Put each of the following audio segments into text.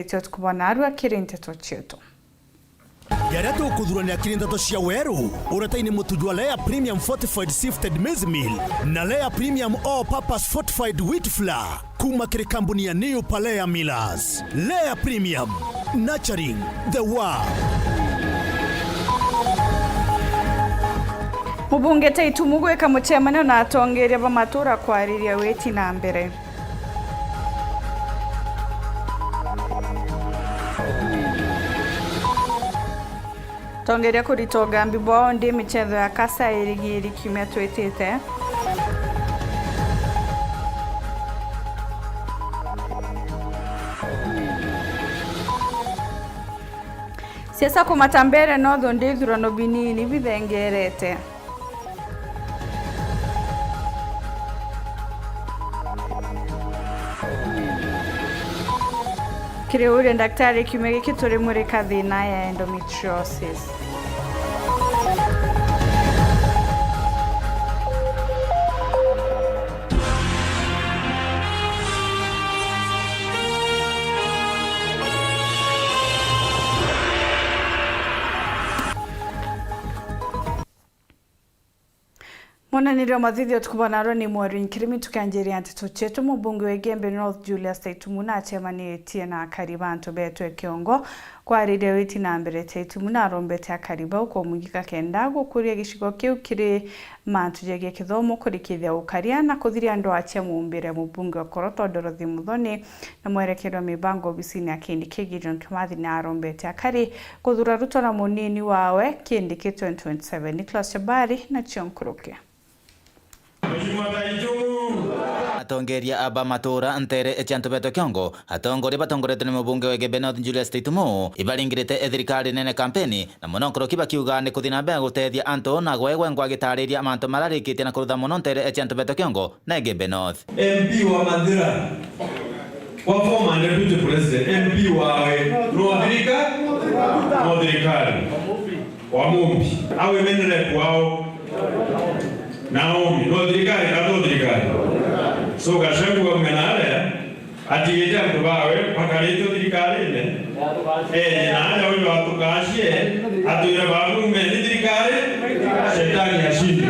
Tukubona arua kirinte tochito. Yara to kudhurania kirinda to cia weru urataini mutujwa Lea Premium Fortified Sifted Maize Meal na Lea Premium All Purpose Fortified Wheat Flour kuma kiri kampuni ya New Palea Millers. Lea Premium, nurturing the world. Mubunge Taitu Mugweka mucemania na atongeria bamatura kwariria weti na mbere. Tongeria kuritoga mbibwao ndi michetho ya kasa irigiri kiumia twitite. Siasa kumata mbere notho ndi ithurano binini bithengerete. Kiriure daktari kiumia giki turi muri kathina ya endometriosis. Monaniro mathithio tukubona aro ni Maureen Kirimi tukanjeria antito chetu mubunge wa Gembe North Julius Taitumuna achemanitie na karibanto betu kiongo kwa ride witi na mbere Taitumuna arombete akariba uko mugika kenda gukuria gishigo kiu kiri mantujege kithomo kurikithia ukaria na kuthiria ndo ache mumbire mubunge wa Koroto Dorothy Muthoni na mwerekedo mibango bisini akindi Gideon Kimathi na arombete akari kuthura Ruto na munini wawe kindi 2027 Nicholas Shabari na Chionkuruke. Atongeria aba matura ntere echanto beto kiongo atongore batongorete ni mubunge wa Gembe North Julius Taitumuna ibaringirite thirikari nene kampeni na monokoro kiba kiuga ni kuthina mbere gutethia anto na gwegwe ngwa gitariria amanto mararikitie na kurutha muno ntere echanto beto kiongo na Gembe North. MP wa Mandira wa former deputy president MP wawe no thirikari wa mumbi awe menere kwao Naomi, no thirikari kato thirikari. So gashangu wa mwenare atigete mtubawe pakarito thirikari ne. Na aja huyo atukashie atuira babu meni thirikari shetani ashinde.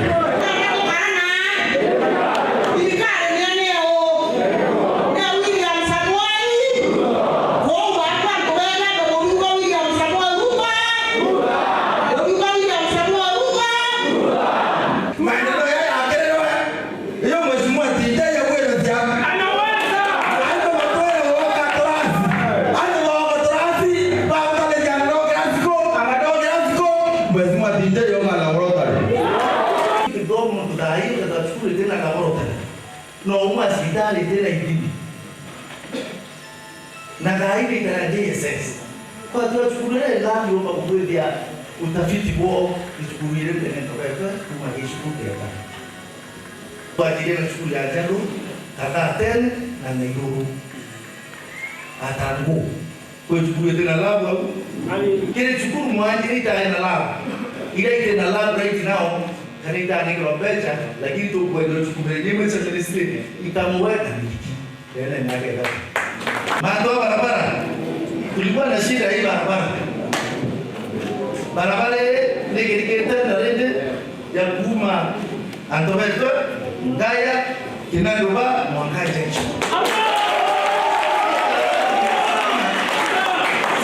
Na gaidi tarajia sasa kwa tuchukulie lamu kwa kubudia utafiti wao tuchukulie tena toka kwa kishukuru ya kwa ajili ya shule ya Jalu Takaten na Nairobi atangu kwa tuchukulie tena lamu kile chukuru mwajiri tena lamu ile tena lamu right now kanita ni kwa becha lakini tu kwa ndio tuchukulie nyinyi sasa lisini itamweka tena nageka Mando barabara tulikuwa na shida hii barabara ile nikiketa na rende ya kuma antobeto ndaya kinadoba mwakaje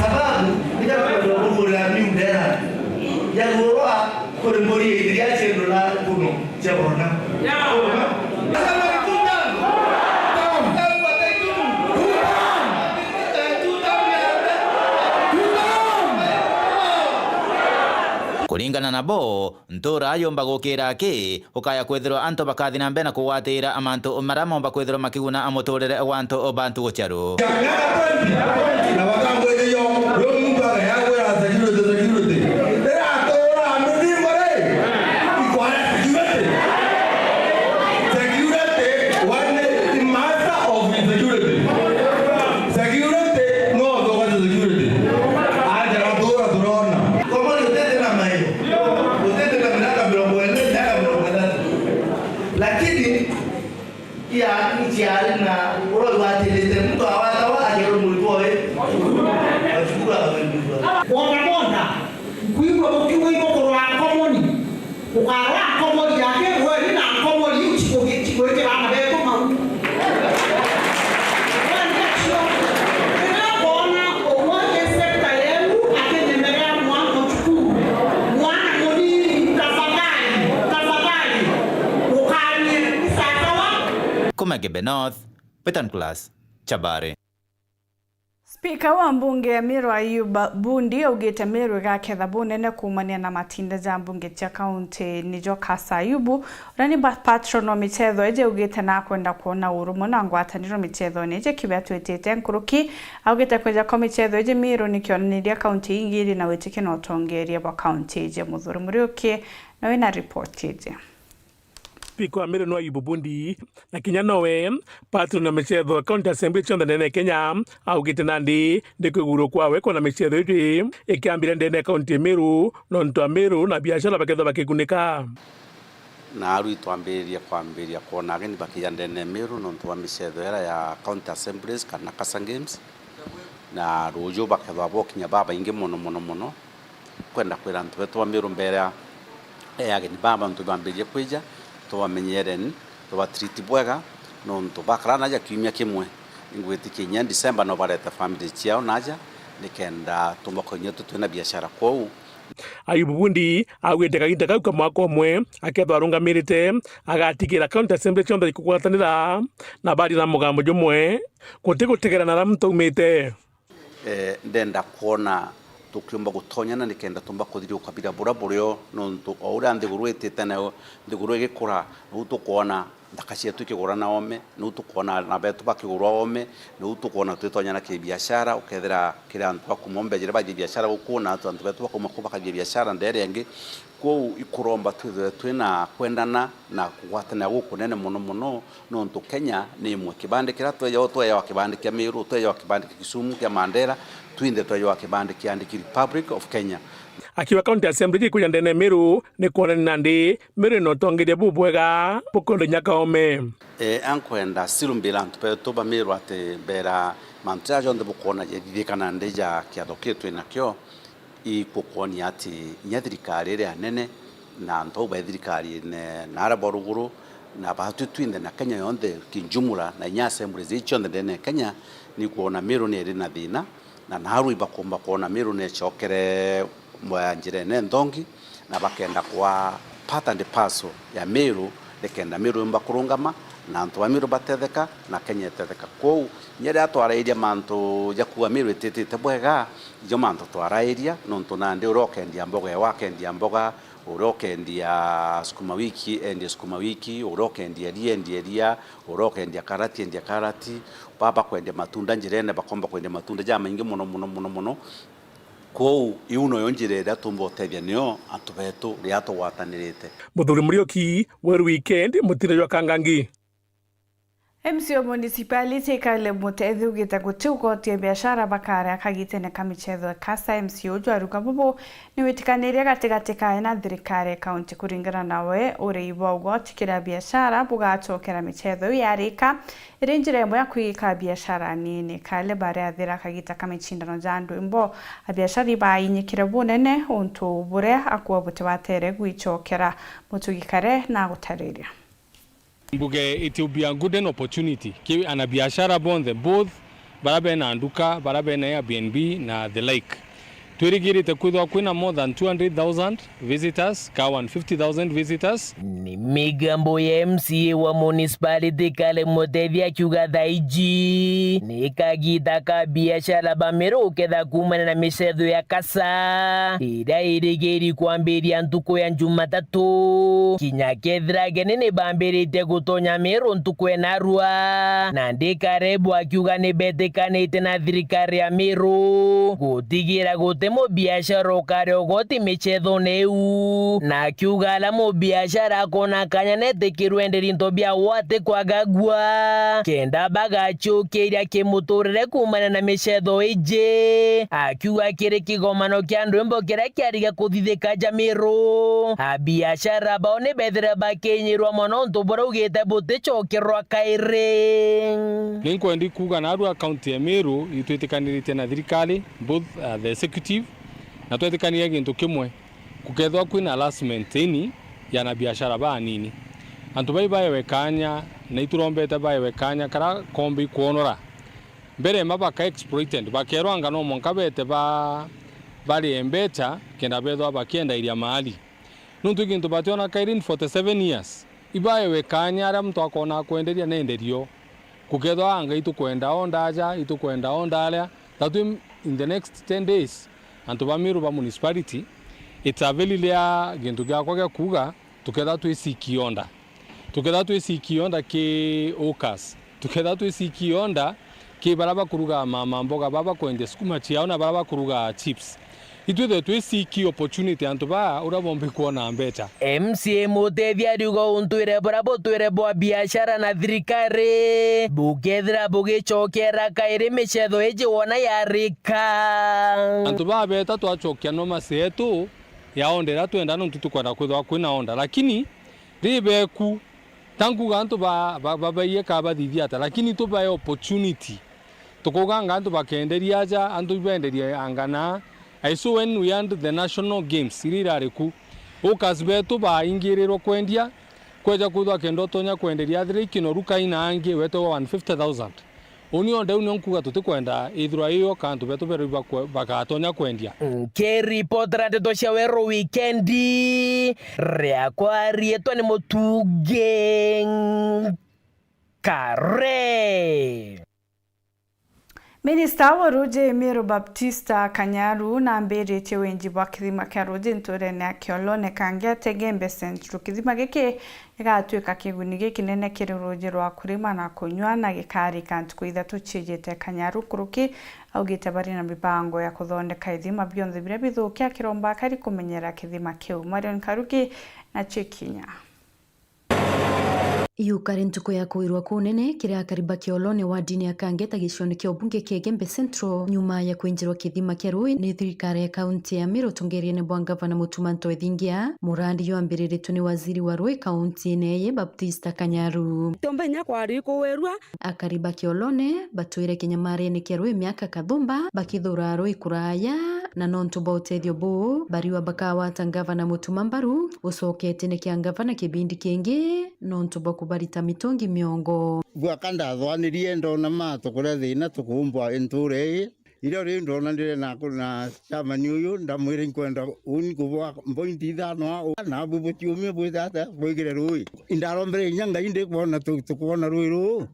sababu bila kuongoza miundera ya roa kwa mbori idia chendola kuno chaborona Kuringana na bo ntora ayomba gukira ki ukaya kwethirwa anto bakathina mbere na kuwatira amanto maramomba kwethirwa makiguna amuturire wanto obantu gocharu na wakango iyo yo mungu agayawe azakirute era atora amudimore ikwara security one the master of security no go to security aja adora drona como le tete na mayo utete na mnaka bilongo ele na bilongo lakini ya ni jiari na uro wa tele mtu awata wa ajero mulikoe ukarwa komori yake wewe na komori uchiko bana beto mau Kumege Benoth, Petan Class, Chabare. Spika wa mbunge ya Meru Ayub Bundi augite Meru igaketha bunene kumania na matinda ja mbunge cia kaunti nijo Kasa Ayubu urani patron wa michetho eje augite na kwenda kuona urumo na ngwataniro michetho neje kibatwetete nkuruki augite kweja kwa michetho eje Meru nikionaniria kaunti ingiri na wetike na utongeria wa kaunti eje Muthuri Muriuki na wina report eje. Spika wa Meru Ayub Bundi na kinya nowe patron na michetho county assembly chonda nene Kenya augite nandi ndikuguru kwawe kona michetho iti ikiambire ndene county Meru nonto Meru na biashara baketho bakigunika na aru twambiria kwambiria kuona ageni bakija ndene Meru nonto wa michetho era ya county assemblies kana Kasa Games na rujo baketho bokinya baba inge muno kwenda kwira ntu wetu wa Meru mbere ageni baba ntu bambirie kwija tuwamenyereni tuwatriti bwega nontu bakara naja kiumia kimwe ingwitikinya December no bareta family ciao naja nikenda tumakonye tutwina biashara kwao. Ayub Bundi agwite kaginda kau kamwaka omwe akethwa arungamirite agatigira county assembly chonda ikugwatanira na bari na mugambo jumwe gutigutegerana na muntu umite ndenda kuona tukiomba gutonyana nikenda tumba kuthiri ukabira buryo nontu ora ndiguru etete nayo ndiguru igikura nutukona ndakashia tukigura na ome nutukona na betu bakigura ome nutukona twitonyana ke biashara ukethera kira antu bakumombe jira baje biashara ukuna antu betu bakumakuba ka biashara nderenge ko ikuromba twina kwendana na kugwatana gukunene muno nontu Kenya ni imwe kibande kira tweya wa kibande kya Meru tweya wa kibande Kisumu kya Mandera twinde tweya wa kibande kya Republic of Kenya. Akiwa county assembly kuja ndene Meru ni kuona nandi Meru no tongeria bubwega bukondo nyakaome ankwenda silumbira antu peto ba Meru ate bera mantra jonde bukona yidikana ndeja kya doketwe nakyo ikukoni ati nyathirikari ria nene na nto ba thirikari ne nara boruguru na batu twinde na Kenya yonde kinjumura na nya assembly zichonde ndene Kenya ni kuona Meru ni rina thina na naru ibakomba kuona Meru ne chokere mwanjire ne ndongi na bakenda kwa part and parcel ya Meru lekenda Meru mbakurungama na nto wa Meru batetheka na Kenya tetheka ko nyere atwarairia manto jakuwa Meru etete bwega jo manto twarairia nonto nande urokendia mboga ya wakendia mboga urokendia sukuma wiki urokendia ria urokendia karati baba kwendia matunda njirene bakomba kwendia matunda jama ingi muno ko iuno yonjirera tumbo tethia nio atubetu riato watanirite Muthuri Muriuki wer weekend mutire wa Kangangi MCO municipality kale mutethi ugita gutukotie biashara bakare akagitene kamichetho Kasa MCO jwaruka bubu ni witikaniria gatigati na thirikari kaunti kuringana nawe uri ibogo tikira biashara bugachokera michetho yarika irinjire imwe ya kwika biashara nini kale bare athira akagita kamicindano jandu imbo biashara ibayinyikire bunene untu bure akwa buti watere gwichokera mutugikare na gutariria Mbuge, it will be a good opportunity. Kiwi ana biashara bonde both barabe na nduka, barabe na Airbnb na the like. Tuirigiri tekudwa kuna more than 200,000 visitors, ka 150,000 visitors. Ni migambo ya MCA wa municipality kale mutethi akiuga thaiji ni kagita ka biashara ba Meru uketha kumana na michetho ya Kasa ira irigiri kwambiria ntuku ya Jumatatu kinya kethira genene bambirite gutonya Meru ntuku ya Narua na ndikarebu akiuga ni betikanite na thirikari ya Meru gutigira mo biashara ukare ogoti michetho neu na kiuga la mo biashara kona kanyanete kirwenderi ntobia wate kwa gagwa kenda bagachukiria kimuturire kumana na michetho ije akiuga kiri kigomano kya ndwembo kira kiariga kuthithika Meru a biashara baone bethire bakenyirwa mono ntobora ugite butichokirwa kaire Ninkwendi kuga na Arua county ya Meru itwitikanirite na thirikari both the executive na twetikanire gintu kimwe kugethwa kwina last maintain yana biashara ba nini antu bai wekanya na iturombete bai wekanya kara kombi kuonora mbere mabaka exploited bakero angano monkabete bali embeta kenda bedo abakienda iria mahali nuntu kintu bationa kairin 47 years ibaye wekanya ara mtu akona kuenderia nenderio kukedwa anga itu kwenda ondaja itu kwenda ondalea that in the next 10 days antu bamiru ba municipality it's a very lea gintu gya kwa kuga tukeda tu isikionda ke okas tukeda tu isikionda ke baraba kuruga mama mboga baba kwende sukuma chiaona baraba kuruga chips itwethe twisiki opportunity antu ba urabombi kuona mbeta MCA Muteithia riuga untwire barabo twire bwa biashara na thirikari bugethira bugichokera kairi michetho iji wona yarika antu ba beta twachokia no masetu yaondera twenda no tutukwenda kwithwa kwina onda lakini ribeku tangu gantu ba ye ka bathithia ata lakini tubaye opportunity tukuganga antu bakenderia aja antu benderia angana aiso when we end the national games irirareku ukasbetu ba ingiriro kwendia kweja kuthwa kendo tonya kwenderia thirikino ruka ina angi weto 150,000 onio ndeu nonkuga tutikwenda ithura iyo kantu betu beru bakatonya kwendia ke reporter de tosha wero weekendi reakwa rietwa ni mutuge kare Minista wa Ruje Emiro Baptista Kanyaru na mbere che wenji bwa kithima kia Ruje ntore na Kiolone kangia Tegembe Central kithima giki gatuika kiguni giki nene kiri Ruje rwa kurima na kunywa na gikari kantu ithatu chijete Kanyaru kuruki augite bari na mipango ya kuthondeka ithima bionthe biria bithukia kiromba kari kumenyera kithima kiu Marion Karuki na Chekinya Yukari ntuko ya kuirwa kunene kiria kariba Kiolone wa dini ya Kangeta gicioni kia ubunge kia Gembe Central nyuma ya kuinjirwa kithima kia Rui ni thirikari ya kaunti ya Meru tungeriene bwa gavana Mutumanto Ethingia murandi yo ambiriritwe ni waziri wa Rui kaunti neye Baptista Kanyaru tombenya kwari kuwerwa akariba Kiolone batwire kinyamarene kia Rui miaka kathumba bakithura Rui kuraya na nontu ba utethio bu bariwa bakawa gavana Mutumambaru ucokete ni kia gavana kibindi kingi nontu ba kubarita mitongi miongo bwa kanda thwanirie ndona mato kuria thina tukumbwa inture iro ri ndona ndire na kuna chama niuyu ndamwire kwenda uni kubwa mpointi thano na bubu tiumie bwitata bwigire Rui indarombere nyanga inde kuona tukuona Rui ru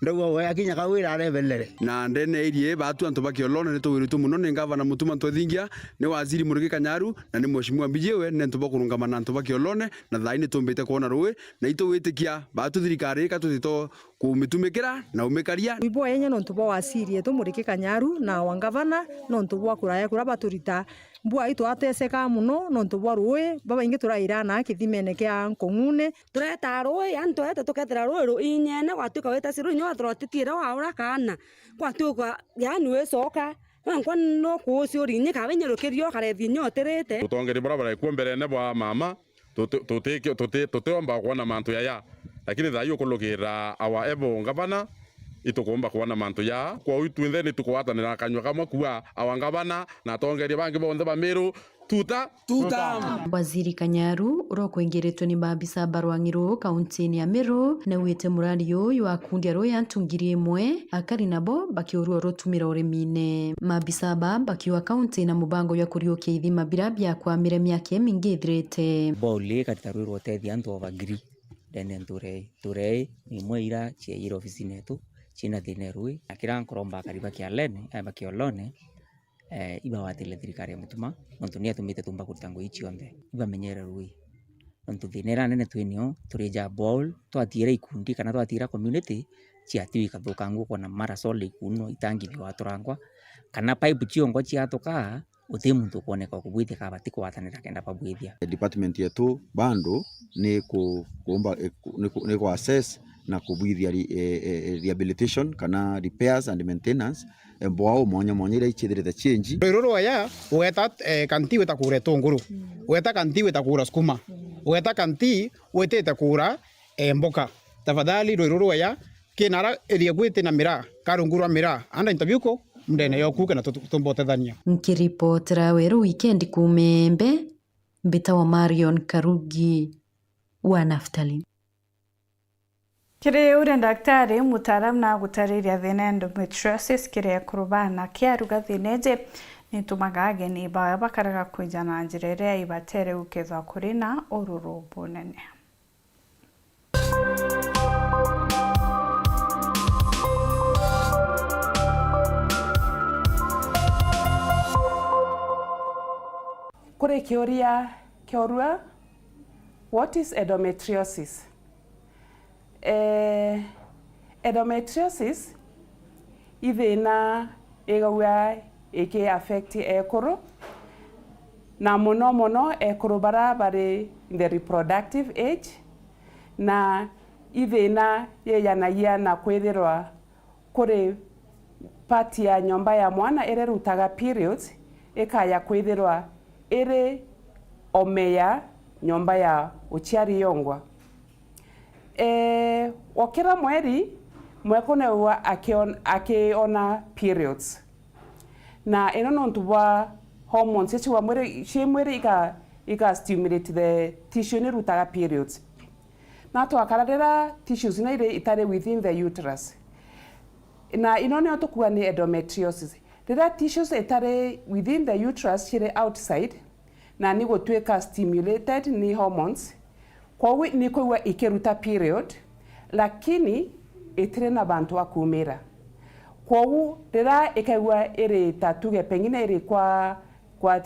ndago we akinya kawira arebelere na ndene irie batu antu bakiolone netuwirutu muno ni gavana Mutumanto Ethingia ni waziri Murigi Kanyaru na ni mheshimiwa Mbijewe ne ntu bakurungamana antu bakiolone na thaini tumbite kuona Rui na itowitikia batu thirikari katutito kumitumikira na umikaria ibo yenye nontu bo waziri etu Murigi Kanyaru na wangavana nontu bwa kuraya kura baturita mbua itu ateseka muno nontu bwa Rui baba ingi turaira na kithimene kia Nkong'une tureta Rui antu ete tukethira Rui inyene gwatuka weta siru nyo atrotitira waura kana gwatuka yani wecoka nkwa no kucio rinye kabenyerukirio karethi nyoterete tutongeri barabara ikuomberene bwa mama tuteomba kuona mantu yaya lakini thayo kulukira awa ebo gavana itukumba kuona mantu ya kwa uitwithe ni tukwatanira kanywa kamwe kuwa awangavana na tongeria bangi bonthe ba Meru tuta waziri Kanyaru urokuingiritwe ni maabisa barwangiru kaunti ya Meru na wite murandi uyu akundi Rui antu 1,000 akari nabo bakiurua rutumira urimine maabisa bakiwa kaunti na mubango ya kuriukia ithima birabia kwa mire miaka mingi ithirite boli katika Rui rotethia antu ovagiri dene nturei ni mwira chia ofisi netu china thine Rui akira nkoromba kariba Kiolone iba watile thirikari ya Mutuma nontu ni atumite tumba kurutango ichi onthe iba menyere Rui nontu thinera nene twinio turija ball twatira ikundi kana twatira community chiatiwi kathukangu kwa na marasol ikuno itangi biwaturangwa kana pipe chiongo chiatoka uthi muntu kuoneka kubwithia kabati kwatanira kenda pabwithia department yetu bando ni kuomba ni ku assess na kubwithia rehabilitation kana repairs and maintenance mbwao monya ira ichithirite change roro aya weta kanti weta kura tonguru weta kanti weta kura skuma weta kanti wetete kura mboka tafadhali roro aya kinara eria gwite na mira karunguru mira anda interview ko mndene yokuke na tumbotethania nkiripotera weru weekend kumembe mbita wa Marion Karugi wa Naftali. Kire ure daktari mutaalamu na gutariria thina endometriosis kire kurubana kiaruga thineje nitumaga ageni bawe bakaraga kwijana njira iria ibatere ukethwa kuri na ururu bunene. Kure kiorua, what is endometriosis? Endometriosis ithina igawa eke affect ekoro na mono ekoro bari in the reproductive age na ithina yeyanagia na kwithirwa kuri pati ya nyomba ya mwana ire rutaga periods ikaya kwithirwa ire omeya nyomba ya uchiari yongwa. Wakira mweri mwekone wa akiona periods na ino ntuwa hormones echiwa mweri ika stimulate the tissue ni rutaga periods na twakararira tissues na ire itare within the uterus na ino ne otukua ni endometriosis. Rira tissues itare within the uterus chire outside na ni gotweka stimulated ni hormones kwa ni kwa ikiruta period lakini itire na bantu akumira kwa rira ikawa ire tatuge pengine ire kwa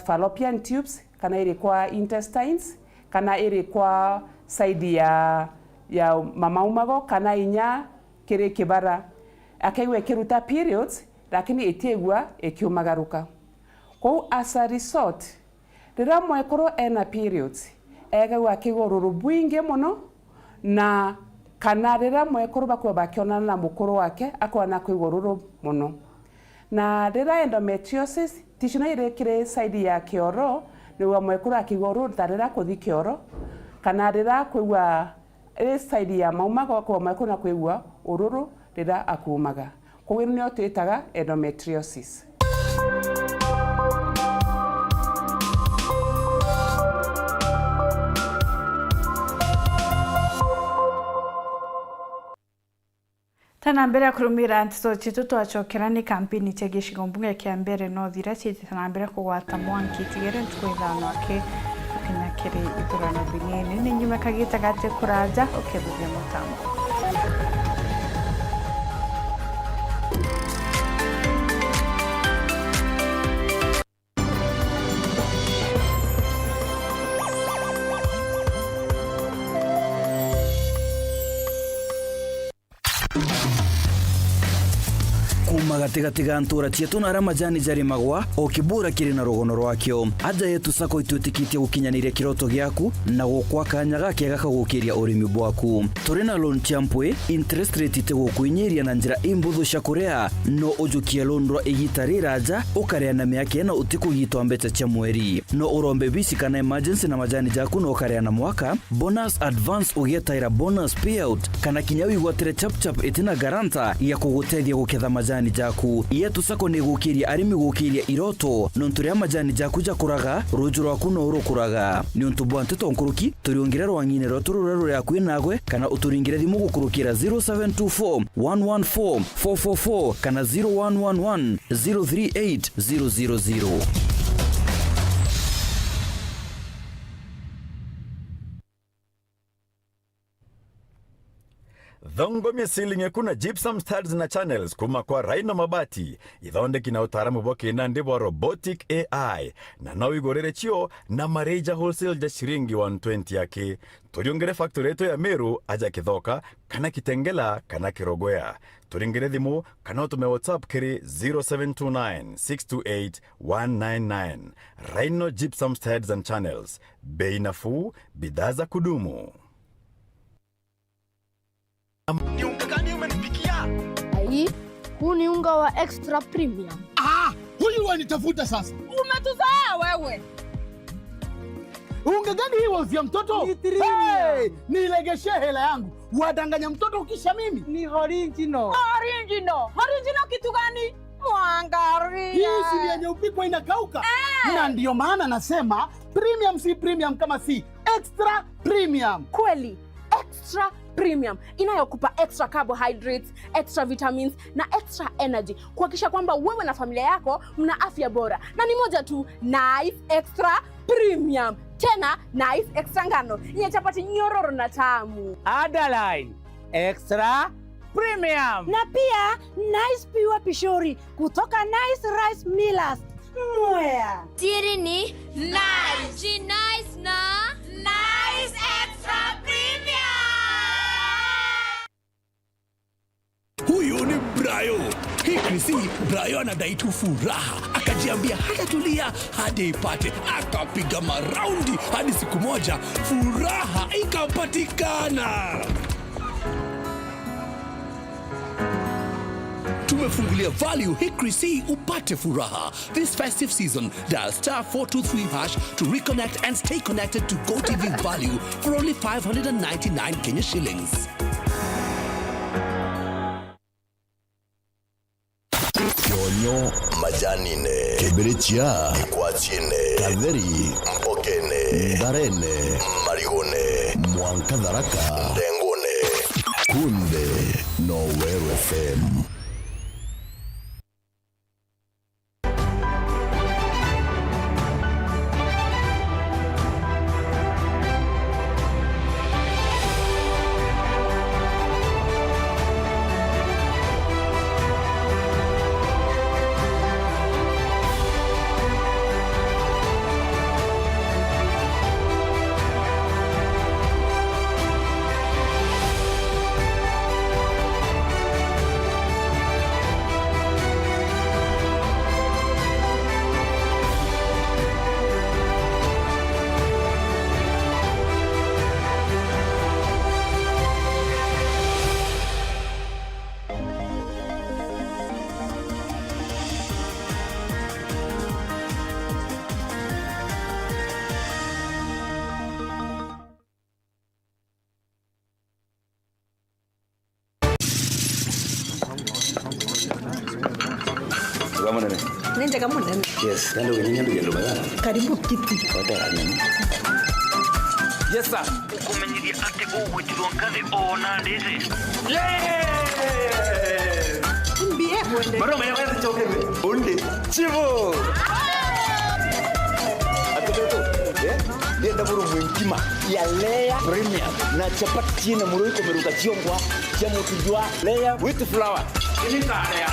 fallopian tubes kana ire kwa intestines kana ire kwa side ya mama umago kana inya kire kibara akaiwa ikiruta periods lakini itegwa ikiumagaruka kwa as a result rira mwekoro ena periods egwa kigororo bwinge muno na kana rira mwekoro bakwa bakiona na mukoro wake akwana kwigororo muno na rira endometriosis tishuna ire kire side ya kioro niwa mwekoro akigororo tarira kuthi kioro kana rira kwigwa ire side ya maumaga kwa mwekoro na kwigwa ururu rira akumaga kwa wino nyo twitaga endometriosis. Tana mbere kurumira antiso chitu twachokera ni kampeni chegishigo mbunge kia mbere no thira chiti tana mbere kugwata mwanki tigere ntukwithano ake ukinyakiri iturano binini ni nyuma kagita gate kuraja okebudia mutambo. Gatiga ntura tietu na ramajani jari magwa o kibura kiri na rogono rwakyo aja yetu sako itutikitie gukinyaniria kiroto giaku na gukwa kanya gake gakagukiria urimi bwaku turi na loan champwe interest rate ite gukwinyiria na njira imbuthu cia kurea no ujukie loan ro igitarira aja ukaria na miaka na utikugitwa mbeca cia mweri no urombe bisi kana emergency na majani jaku no ukaria na mwaka bonus advance ugetaira bonus payout kana kinyawi gwatire chap itina garanta ya kugutethia guketha majani jaku yetu sako ni gukiria arimi gukiria iroto nonturia majani jaku jakuraga ruju rwaku no urukuraga ni untubwa nteto nkuruki turiongerera wangine ro tururero ya kwinagwe kana uturingire thimu gukurukira 0724 114 444 kana 0111 038 000. Thongo misilinge kuna gypsum studs na channels kuma kwa Rhino Mabati ithondeki na utaramu boke na ndibo robotic AI na no igorere chio na mareja wholesale ja shiringi 120 yake turiongere factory yetu ya Meru aja Kithoka kana Kitengela kana Kirogoya turingere thimu kana utume WhatsApp kiri 0729628199 Rhino Gypsum Studs and Channels bei nafuu bidhaa za kudumu. Ni unga gani umenipikia? Ai, huu ni unga wa extra premium. Huyu wanitafuta sasa. Umetuzaa wewe. Unga gani hii wauzia mtoto? Nilegeshe hela yangu. Wadanganya mtoto ukisha mimi. Ni original. Original kitu gani? Mwangaria. Hii si yenye upikwa inakauka. Na ndio maana nasema premium si premium kama si extra premium. Kweli, extra premium inayokupa extra carbohydrates, extra vitamins na extra energy kuhakikisha kwamba wewe na familia yako mna afya bora. Na ni moja tu, Nice Extra Premium. Tena Nice Extra ngano yenye chapati nyororo na tamu. Adeline Extra Premium. Na pia Nice Pure Pishori kutoka Nice Rice Millers. Mwea. Siri ni Nice. Nice na Nice Extra Premium. Huyu ni Brayo. Hii Krisi, Brayo anadai tu furaha. Akajiambia hatatulia hadi ipate. Akapiga maraundi hadi siku moja furaha ikapatikana. Tumefungulia value Hickory C upate furaha. This festive season, dial *423# to reconnect and stay connected to GoTV value for only 599 Kenya shillings. Kionyo majanine, kibiritia, ikwachine, kadheri, mpokene, ndarene, marigone, mwankadharaka, dengone, kunde, Nowero FM. Nenda kama nani? Yes, ndio wenyewe ndio bala. Karibu kiti. Yes sir. Ukumenyiria ati uwe tuonkane ona ndeze. Mbie kwende. Maro mwenye wewe chokewe. Onde. Chivo. Atoto. Ndio ndaburu mwinkima ya Leia Premium na chapati chini muru iko meruka chiongwa cha mutujwa Leia with flour. Ini tare ya.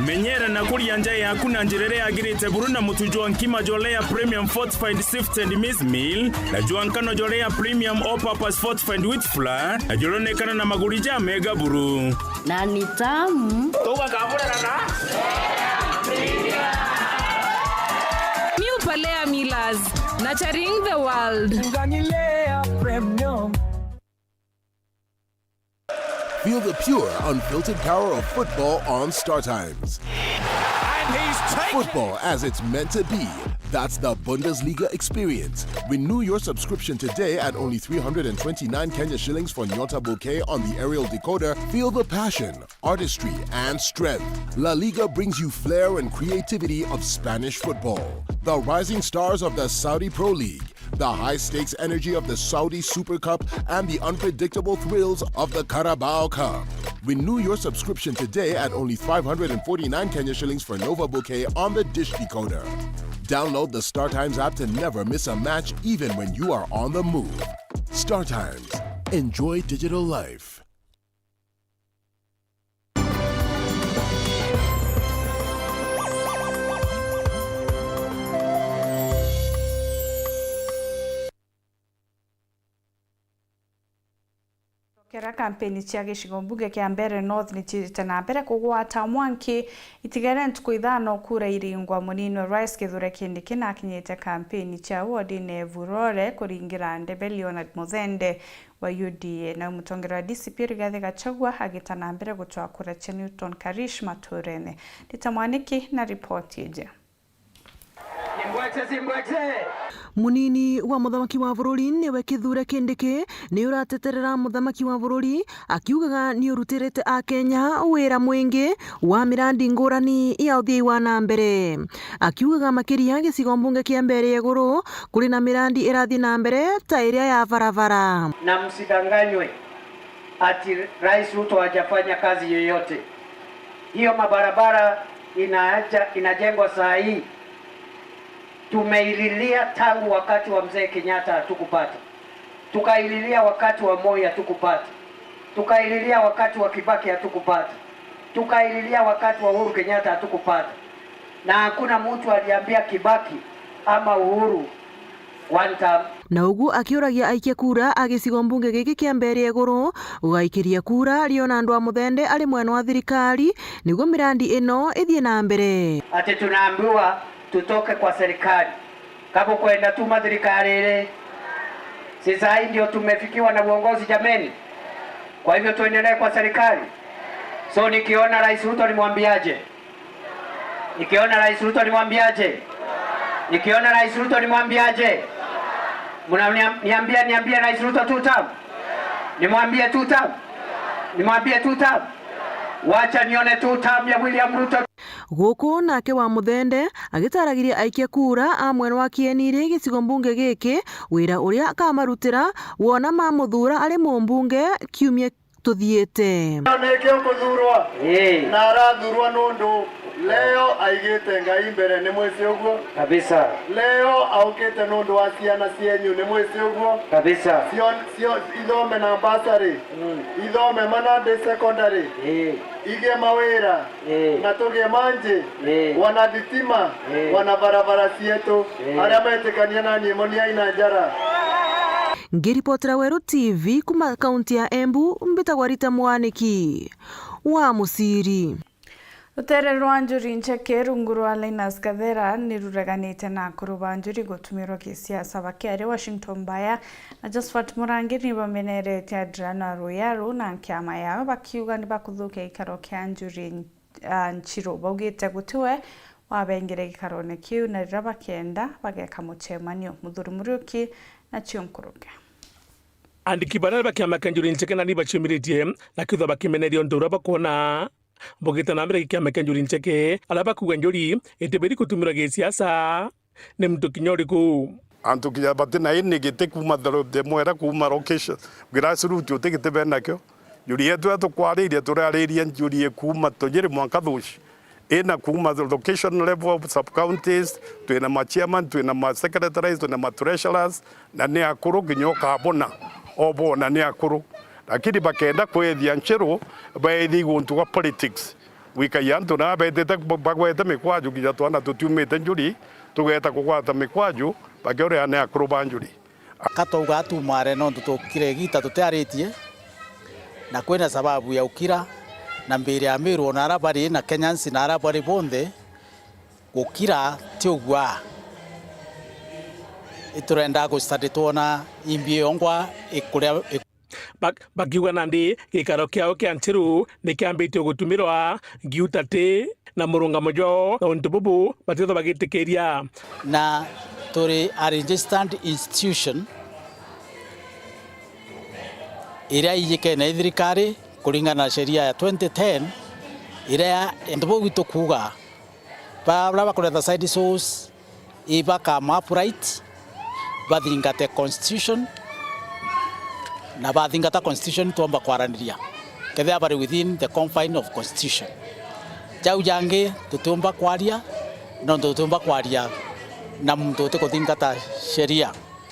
Menyera na kuria nje yaku na njirere yagirite buruna mutujwa nkima jolea premium fortified sifted maize meal na juankano jolea premium all purpose fortified wheat flour na jolonekana na magurija mega buru Na ni tamu. toba kabura na New Palea Millers, nurturing the world. Feel the pure, unfiltered power of football on Star Times. And he's taken Football as it's meant to be. That's the Bundesliga experience. Renew your subscription today at only 329 Kenya shillings for Nyota Bouquet on the aerial decoder. Feel the passion, artistry, and strength. La Liga brings you flair and creativity of Spanish football. The rising stars of the Saudi Pro League, the high-stakes energy of the Saudi Super Cup, and the unpredictable thrills of the Carabao Cup. Renew your subscription today at only 549 Kenya shillings for Nova Bouquet on the Dish Decoder. Download the Star Times app to never miss a match, even when you are on the move. Star Times. Enjoy digital life. Kera kampeni cia gicigo mbunge kia mbere North ni chirite na mbere kugwata mwanki itigere ntuku ithano kura iringwa munino Rice Kithure Kindiki na akinyite kampeni cia wodi ne Vurore kuringira Ndebe Leonard Muthende wa UDA na mutongero wa DCP Rigathi Gachagua agita na mbere gutwa kura cia Newton Karish Maturene. Nditamwaniki na ripoti ije. Munini wa muthamaki wa bururi niwe Kithure Kindiki ni urateterera muthamaki wa bururi akiugaga ni urutirite a Kenya wira mwingi wa mirandi ngurani ya uthii wa na mbere. Akiugaga makiria gicigo mbunge kia mbere iguru kuri na mirandi irathi na mbere ta iria ya barabara. Na msidanganywe ati Rais Ruto hajafanya kazi yoyote. Hiyo mabarabara inajengwa saa hii. Tumeililia tangu wakati wa mzee Kenyatta hatukupata. Tukaililia wakati wa Moi hatukupata. Tukaililia wakati wa Kibaki hatukupata. Tukaililia wakati wa Uhuru Kenyatta hatukupata. Na hakuna mtu aliambia Kibaki ama Uhuru one time. Na ugu akiuragia aikia kura agicigo mbunge giki kia mbere iguru ugaikiria kura riona andu a muthende ari mwena wa thirikari niguo mirandi ino ithie na mbere. Ati tunaambiwa tutoke kwa serikali. Kama kwenda tuma serikali ile. Sasa ndio tumefikiwa na uongozi jameni. Kwa hivyo tuendelee kwa serikali. So nikiona Rais Ruto nimwambiaje? Nikiona Rais Ruto nimwambiaje? Nikiona Rais Ruto nimwambiaje? Niambie Rais Ruto tutam. Nimwambie tutam. Nimwambie tutam. Wacha nione tutam ya William Ruto. Guku nake wa muthende agitaragiria aikia kura a mwena wa Kieniri gicigo mbunge giki wira uria akamarutira wona mamuthura ari mumbunge kiumia tuthiete. Neke okuthurwa na arathurwa nundu leo aigite ngai mbere ni mwisi uguo kabisa. Leo aukite nundu wa ciana cienyu ni mwisi uguo kabisa. Sio ithome na basari ithome Manade secondary ige mawira na tuge manje wana thitima wana barabara cietu aria metikania na nyimonia ina njara. Ngiripotera Weru TV kuma kaunti ya Embu mbitagwa Rita Mwaniki wa Musiri. Rutere rwa njuri ncheke rungu rwa Linus Gathera niruraganite na kuruba njuri gutumirwo gisiasa bakiari Washington Baya na Josephat Murangi nibamenerete Adriana Royaru na kiama yao bakiuga nibakuthukia ikaro kia njuri nchiro baugite gutiwe wabengere gikarone kiu na rira bakienda bageka muchemanio muthuri Muriuki na Chionkuruke. Andiki banana bakiama kanjuri ncheke na nibachimiritie na kitho bakimenerio ndura bakona Bogeta na mbere kiama kanjuri ncheke alaba kuganjuri eteberi kutumira gisiasa ne mtu kinyoriku antu kinya batina ini gite kuma tharo de mwera kuma location grassroots yote gite benakyo yuri yetu atkwariria turariria njuri kuma tojeri mwanka thushi ina kuma location level of sub counties twina ma chairman twina ma secretaries twina ma treasurers na ne akuru kinyoka bona obona ne akuru lakini bakenda kwethia nchero baethi guntu wa politics wikayantu na betete bagwete mikwaju kinya twana tutumite njuri tugeta kugwata mikwaju bakiore ane akruba njuri katauga atumare no tutukire gita tutaritie na kwena sababu ya ukira na mbere ya miru na arabari na Kenyans na arabari bonde gukira tiogwa iturenda gustadi tona imbie ongwa ikuria bakiuga nandi gikaro kiao kia nchiru ni kiambitio gutumirwa ngiutate na murungamo jo na untu bubu batitho bagitikiria na turi a registered institution iria iyike na thirikari kuringana na sheria ya 2010 iria endobo gitu kuga babla bakuretha side source ibaka map right bathingate constitution na bathingata constitution tuomba kwaraniria kethe bari within the confine of constitution jau jange tutumba kwaria no tutumba kwaria na mtu tukuthingata sheria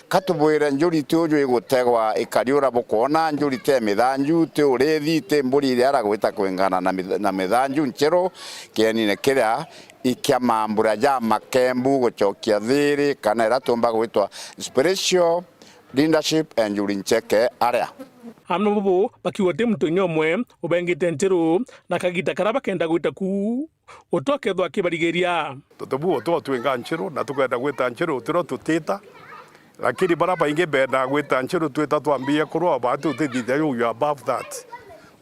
katubwira njuri tuju igutegwa ikariura bukona njuri te mithanju te urethi te mburi ria aragwita kwengana na mithanju nchero kienine kiria ikia mambura ja makembu guchokia thiri kana iratumba gwitwa spiritual leadership and njuri ncheke aria amno bubu bakiwa te mtu nyomwe ubengite nchiru na kagita karaba kenda gwita ku utokethwa kibarigeria tutubu to twenga nchiru na tukenda gwita nchiru tiro tutita lakini baraba inge benda gwita nchiru twita twambie kurwa batu tithithe you above that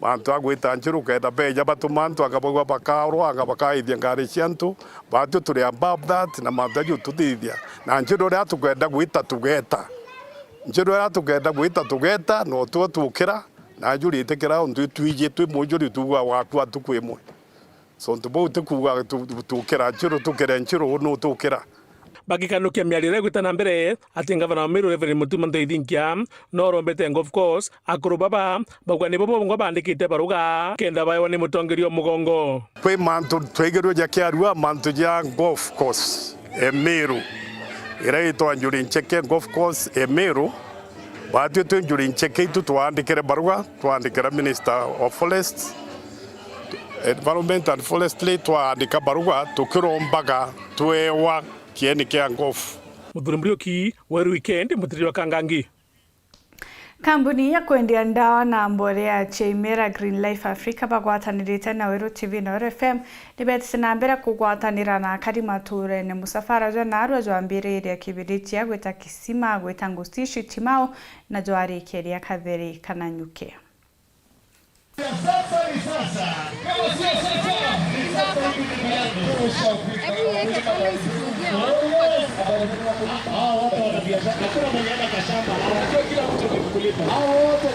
bantu agwita nchiru kenda beja batumantu akabogwa bakaro akabakaithia ngari ciantu batu turi above that na mantaju tutithia na nchiru ria tukenda gwita tugeta nchiru ria tukenda gwita tugeta no tu tukira na njuri itikira undu twije twi munjuri tuwa wakwa tukwimwe so ntubo tukuwa tukira nchiru tukira nchiru no tukira bagikanukia miarire gwitana mbere ati ngavana wa Meru Reverend Mutuma Ndeithinkia no rombete golf course akuru baba bagwa ni bobo ngo bandikite baruga kenda bayo ni mutongerio mugongo kwe mantu twegerio ja kiarua mantu ja golf course Meru ira ito njuri ncheke golf course Meru batu tu njuri ncheke tu tuandikire baruga tuandikira Minister of Forest Environment and Forestry tuandika baruga tukirombaga twewa kieni kia ngofu. Muthuri Muriuki Weru Weekend mutiriri wa Kangangi. Kampuni ya kwendia ndawa na mbolea Chimera Green Life Africa bagwatanirite na Weru TV na Weru FM nibetise na mbere kugwatanira na akari mature ne musafara jo narwa jo ambirire kibiriti ya gweta kisima gweta ngustishi timao na jo arikeria katheri kananyuke.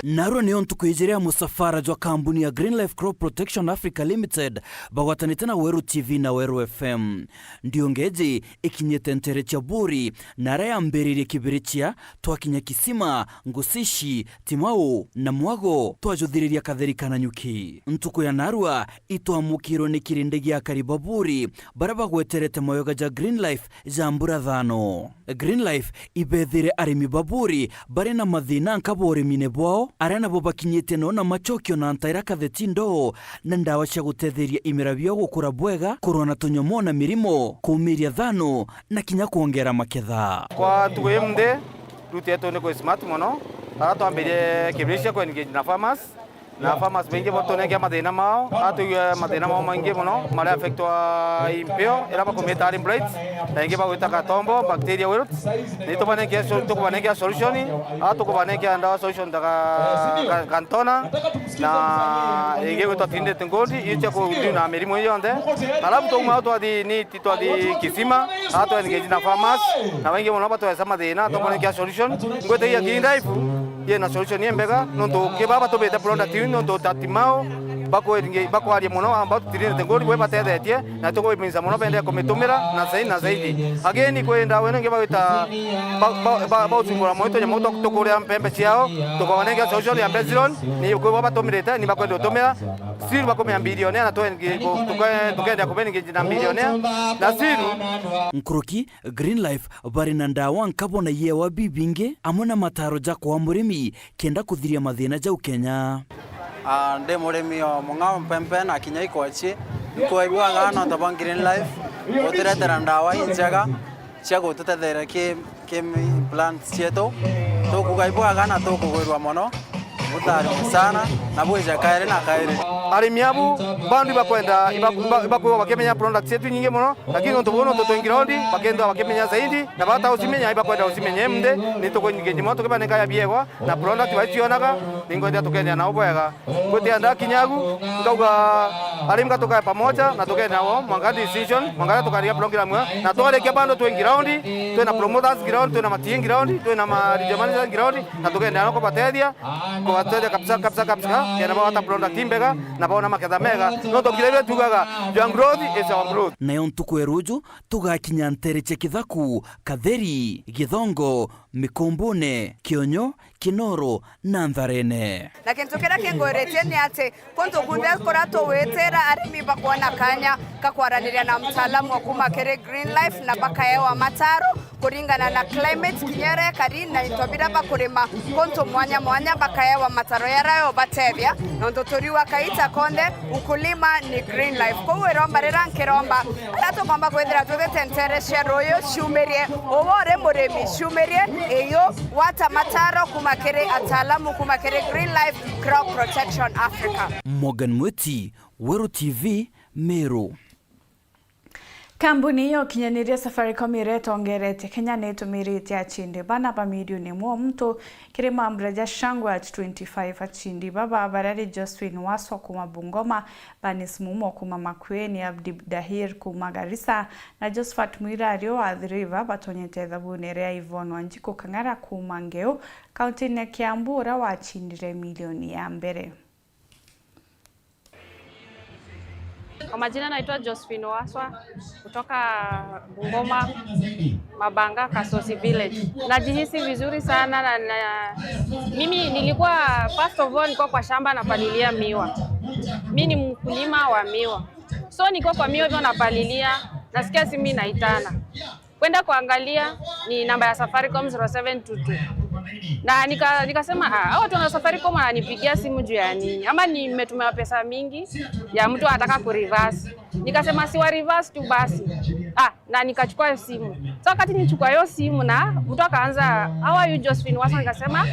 Narwa ni ontu kuijiria musafara jwa kampuni ya Green Life Crop Protection Africa Limited bagwatanite na Weru TV na Weru FM ndio ngeji ikinyete ntere cha buri na raya mberirie kibirichia twakinya kisima ngusishi timau na mwago twajuthiriria katheri kananyuki ntuku ya Narwa itwamukiro ni kirindegi ya karibaburi baraba gweterete moyoga ja Green Life ja mbura thano. Green Life ibethire arimi baburi bari na mathina nkabori mine bwao arena bo bakinyite no na machokio na ntaira kathetindo na ndawa cia gutetheria imera bio gukura bwega kurona tunyomo na mirimo kumiria thano na kinya kuongera maketha kwa tuwemde ruteto ne ko smart mono arato ambire kibrisha ko engage na farmers bengi botone ke madena mao atu madena mao mangi mono mala affectwa impeo era ba cometa blights bengi ba utaka tombo bacteria wiruts ni to bane ke to bane ke solution atu ko bane ke anda solution daga kantona na ege ko tinde tengodi icha ko na merimo yonde alafu to ma to adi ni to adi kisima atu engage na farmers na bengi mono ba to esa madena to bane ke solution ngote ya kindaifu ye na solution yembega no to ke baba to beta product no to tatimao bako ari mono ambao tirine tengori we batete tie na to ko pinza mono bende ko mitumira na zaidi ageni kwenda wene ngeba wita ba utumura moito ya moto to ko ya mpembe chiao to ko wanenge solution ya bezilon ni ko baba to mireta ni bako tumira siru bako me bilionea na to kenda ko bene ngina bilionea na siru Nkroki Green Life bari na ndawa nkabona yewa bibinge amona mataro ja kwa murimi kenda kuthiria mathina ja Kenya nde murimi o mungao mpempe na kinya ikochi ko igwa ngano to Green Life otiretera ndawa injega cia gututethera ke plants cietu tukugaibwa gana tukugwirwa mono utari sana na bwija kaire na kaire arimi abu bandu bakwenda ibako bakemenya products yetu nyingi mono lakini ntubono totoingiraundi bakenda bakemenya zaidi na bata usimenya ibakwenda usimenye mde nitoko nyingi moto kebane kaya biegwa na product bationaga ningoja tukenda nao bwega ngote anda kinyagu ngauga arimi katoka pamoja na tukenda nao mangadi decision mangada tukaria program na tole ke bando tuingiraundi tuna promoters ground tuna mating ground tuna ma jamani ground na tukenda nao ko batedia ko batedia kapsa yana bata product imbega na baona maketha mega no to kirebe tugaga young growth is our growth na yontuku eruju tugakinya ntere che kithaku katheri githongo mikombone kionyo kinoro na ntharene na kintukira kingoretie ni ati konto kunde korato wetera arimi bakwana kanya kakwaraniria na mtaalamu wa kumakere Green Life na bakaewa mataro kuringana na climate kinyere kari na itobira bakurima konto mwanya bakaewa mataro yarayo batebya nondo toriwa kaita konde ukulima ni Green Life ko eromba rerankiromba arato kwamba kwethira tugetentere sheroyo shumerie owore muremi shumerie eyo wata mataro kumakere ataalamu kumakere Green Life Crop Protection Africa. Morgan Mweti, Weru TV, Meru. Kambuni hiyo kinyanĩria Safaricom iretongerete Kenya nĩtũmĩrĩte achindi bana pa milioni mwo mtu kirima mbraja shangwa at 25 achindi baba barari Josephine Waswa kuma Bungoma, Banis Mumo kuma Makueni, Abdi Dahir kuma Garissa na Josephat Mwirario wa Athi River batonyete thabuni ria Yvonne Wanjiku Kang'ara kuma Ngeu kaunti ya Kiambu ura wachindire milioni ya mbere. Kwa majina naitwa Josephine Waswa kutoka Bungoma, Mabanga, Kasosi Village. Najihisi vizuri sana na mimi nilikuwa first of all nilikuwa kwa shamba napalilia miwa. Mimi ni mkulima wa miwa. So nilikuwa kwa miwa hivyo napalilia, nasikia simu inaitana. Kwenda kuangalia ni namba ya Safaricom 0722. Na nikasema hao watu wa Safaricom wananipigia simu juu ya nini? Ama nimetumiwa pesa mingi ya mtu anataka kureverse. Nikasema si wa reverse tu basi. Na nikachukua simu. So wakati nichukua hiyo simu na mtu akaanza, "How are you Josephine Waswa?" Nikasema,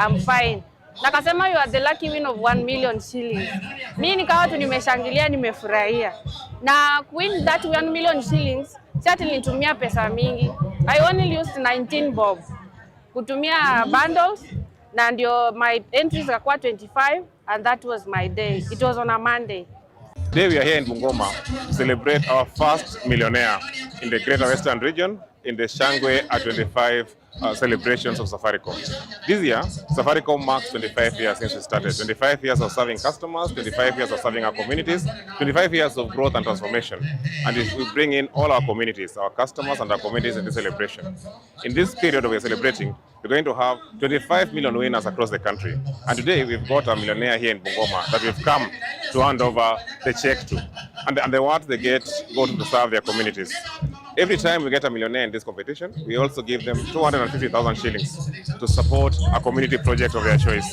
"I'm fine." Na akasema, "You are the lucky win of 1 million shillings." Mimi nikawa tu nimeshangilia, nimefurahia. Na win that 1 million shillings, sasa nilitumia pesa mingi. I only used 19 bob. Kutumia bundles na ndio my entries zikakuwa 25 and that was my day. It was on a Monday. Today we are here in Bungoma to celebrate our first millionaire in the Greater Western region in the Shangwe at 25 celebrations of Safaricom. This year, Safaricom marks 25 years since we started. 25 years of serving customers, 25 years of serving our communities, 25 years of growth and transformation. And we bring in all our communities, our customers and our communities in this celebration. In this period that we are celebrating, we're going to have 25 million winners across the country. And today we've got a millionaire here in Bungoma that we've come to hand over the check to. And the what they get go to serve their communities. Every time we get a millionaire in this competition, we also give them 250,000 shillings to support a community project of their choice.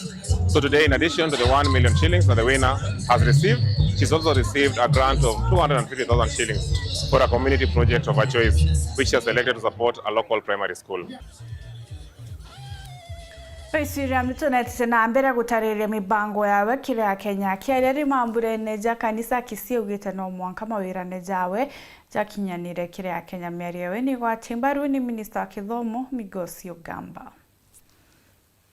So today, in addition to the 1 million shillings that the winner has received, she's also received a grant of 250,000 shillings for a community project of her choice, which she has selected to support a local primary school. Raisira mtunete na mbere gutariria mibango yawe kire ya Kenya kiareri mambure neja kanisa kisiugite no mwanka mawira nejawe jakinyanire kire ya Kenya meriwe ni kwa timbaru ni minister wa kithomo Migosi Ogamba.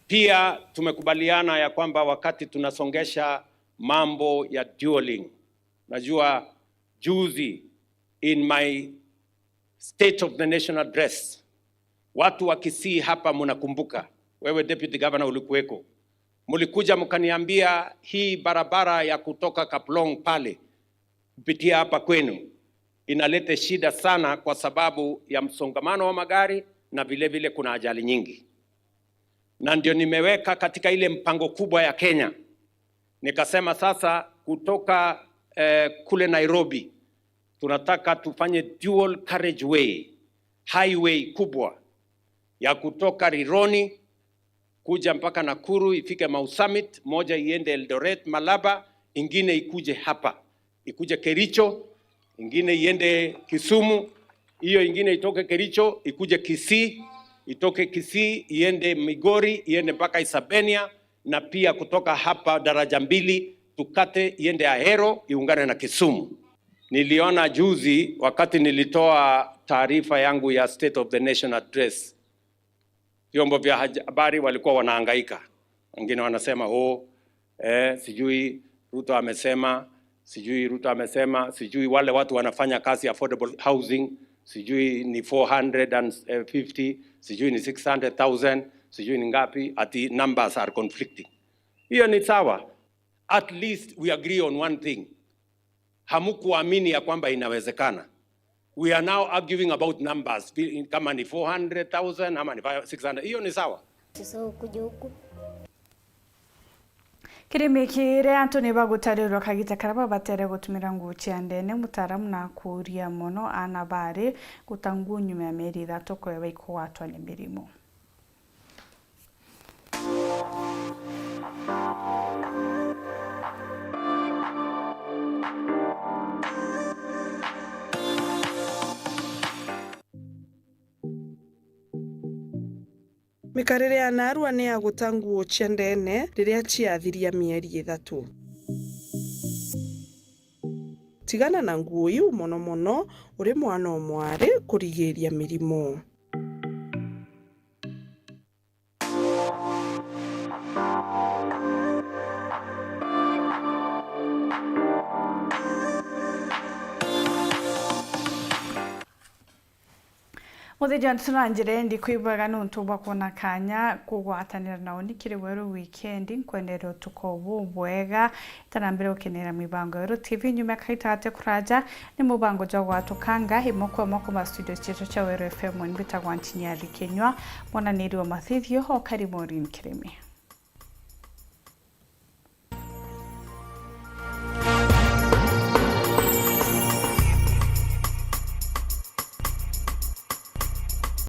Pia tumekubaliana ya kwamba wakati tunasongesha mambo ya dualing, najua juzi in my State of the Nation address watu wa Kisii hapa mnakumbuka, wewe deputy governor ulikuweko, mulikuja mkaniambia hii barabara ya kutoka Kaplong pale kupitia hapa kwenu inaleta shida sana kwa sababu ya msongamano wa magari na vile vile kuna ajali nyingi. Na ndio nimeweka katika ile mpango kubwa ya Kenya. Nikasema sasa kutoka kule Nairobi tunataka tufanye dual carriageway, highway kubwa ya kutoka Rironi kuja mpaka Nakuru ifike Mau Summit, moja iende Eldoret Malaba, ingine ikuje hapa, ikuje Kericho, ingine iende Kisumu, hiyo ingine itoke Kericho ikuje Kisii, itoke Kisii iende Migori, iende mpaka Isabenia, na pia kutoka hapa daraja mbili tukate iende Ahero iungane na Kisumu. Niliona juzi wakati nilitoa taarifa yangu ya State of the Nation address, vyombo vya habari walikuwa wanahangaika. Wengine wanasema sijui Ruto amesema, sijui Ruto amesema, sijui wale watu wanafanya kazi affordable housing, sijui ni 450, sijui ni 600,000, sijui ni ngapi, ati numbers are conflicting. Hiyo ni sawa. At least we agree on one thing. Hamukuamini ya kwamba inawezekana. We are now arguing about numbers. Kama ni 400,000, ama ni 600, hiyo ni sawa. Kirimi kire Anthony bagutarirwa kagita karaba batere gutumira ngucia ndene mutaramu na kuria mono anabari gutangu nyuma ya meri 3 kwewe ikugwatwa ni mirimo. Mikarire ya narua ni ya gutanguo cia ndene riria ciathiria mieri 3. gutigana na nguo iu mono uri mwana omwari kurigiria mirimo. Muthe Johnson anjire ndi kwibaga nuntu bakona kanya kugwatanira nawo nikire wero weekend nkwenero tukobu bwega tanambire ukenera mibango yero TV nyuma kaitate kuraja ni mubango jwa tukanga himoko ma studio checho cha Wero FM nbita gwantinya rikenywa mwana niri wa mathithio ho kari morin kiremi.